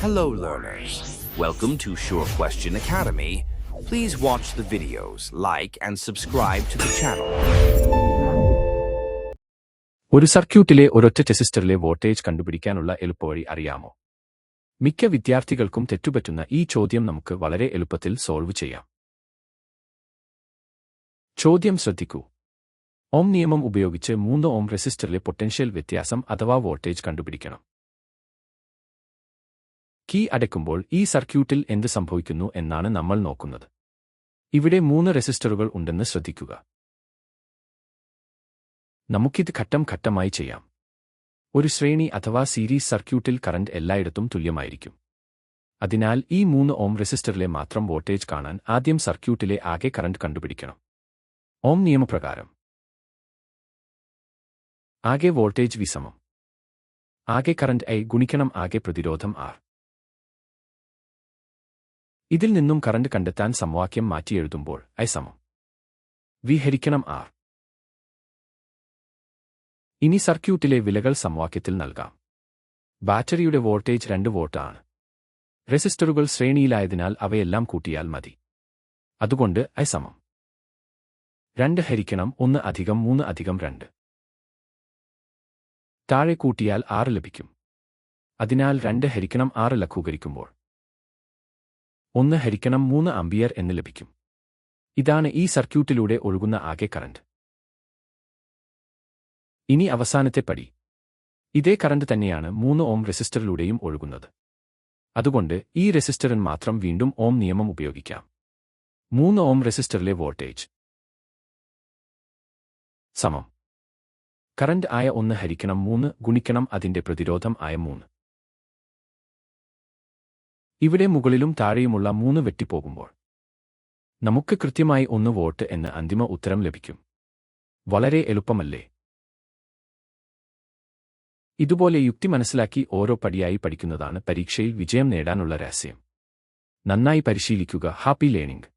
Hello learners, welcome to Sure Question Academy. Please watch the videos, like and subscribe to the channel. ഒരു സർക്യൂട്ടിലെ ഒരൊറ്റ റെസിസ്റ്ററിലെ voltage കണ്ടുപിടിക്കാനുള്ള എളുപ്പവഴി അറിയാമോ? മിക്ക വിദ്യാർത്ഥികൾക്കും തെറ്റുപറ്റുന്ന ഈ ചോദ്യം നമുക്ക് വളരെ എളുപ്പത്തിൽ സോൾവ് ചെയ്യാം. ചോദ്യം ശ്രദ്ധിക്കൂ. ഓം നിയമം ഉപയോഗിച്ച് 3 ഓം റെസിസ്റ്ററിലെ പൊട്ടൻഷ്യൽ വ്യത്യാസം അഥവാ വോൾട്ടേജ് കണ്ടുപിടിക്കണം. കീ അടയ്ക്കുമ്പോൾ ഈ സർക്യൂട്ടിൽ എന്ത് സംഭവിക്കുന്നു എന്നാണ് നമ്മൾ നോക്കുന്നത്. ഇവിടെ 3 റെസിസ്റ്ററുകൾ ഉണ്ടെന്ന് ശ്രദ്ധിക്കുക. നമുക്കിത് ഘട്ടം ഘട്ടമായി ചെയ്യാം. ഒരു ശ്രേണി അഥവാ സീരീസ് സർക്യൂട്ടിൽ കറന്റ് എല്ലായിടത്തും തുല്യമായിരിക്കും. അതിനാൽ ഈ 3 ഓം റെസിസ്റ്ററിലെ മാത്രം വോൾട്ടേജ് കാണാൻ ആദ്യം സർക്യൂട്ടിലെ ആകെ കറന്റ് കണ്ടുപിടിക്കണം. ഓം നിയമപ്രകാരം ആകെ വോൾട്ടേജ് V = ആകെ കറന്റ് I ഗുണിക്കണം ആകെ പ്രതിരോധം R. ഇതിൽ നിന്നും കറന്റ് കണ്ടെത്താൻ സമവാക്യം മാറ്റിയെഴുതുമ്പോൾ I = V ഹരിക്കണം R. ഇനി സർക്യൂട്ടിലെ വിലകൾ സമവാക്യത്തിൽ നൽകാം. ബാറ്ററിയുടെ വോൾട്ടേജ് 2 വോൾട്ട് ആണ്. റെസിസ്റ്ററുകൾ ശ്രേണിയിലായതിനാൽ അവയെല്ലാം കൂട്ടിയാൽ മതി. അതുകൊണ്ട് I = 2 ഹരിക്കണം 1 അധികം 3 അധികം 2. താഴെ കൂട്ടിയാൽ 6 ലഭിക്കും. അതിനാൽ 2 ഹരിക്കണം 6 ലഘൂകരിക്കുമ്പോൾ 1 ഹരിക്കണം 3 ആമ്പിയർ എന്ന് ലഭിക്കും. ഇതാണ് ഈ സർക്യൂട്ടിലൂടെ ഒഴുകുന്ന ആകെ കറന്റ്. ഇനി അവസാനത്തെ പടി. ഇതേ കറന്റ് തന്നെയാണ് 3 ഓം റെസിസ്റ്ററിലൂടെയും ഒഴുകുന്നത്. അതുകൊണ്ട് ഈ റെസിസ്റ്ററിന് മാത്രം വീണ്ടും ഓം നിയമം ഉപയോഗിക്കാം. 3 ഓം റെസിസ്റ്ററിലെ വോൾട്ടേജ് = കറന്റ് ആയ 1 ഹരിക്കണം 3 ഗുണിക്കണം അതിന്റെ പ്രതിരോധം ആയ 3. ഇവിടെ മുകളിലും താഴെയുമുള്ള 3 വെട്ടിപ്പോകുമ്പോൾ നമുക്ക് കൃത്യമായി 1 വോൾട്ട് എന്ന് അന്തിമ ഉത്തരം ലഭിക്കും. വളരെ എളുപ്പമല്ലേ? ഇതുപോലെ യുക്തി മനസ്സിലാക്കി ഓരോ പടിയായി പഠിക്കുന്നതാണ് പരീക്ഷയിൽ വിജയം നേടാനുള്ള രഹസ്യം. നന്നായി പരിശീലിക്കുക. Happy learning.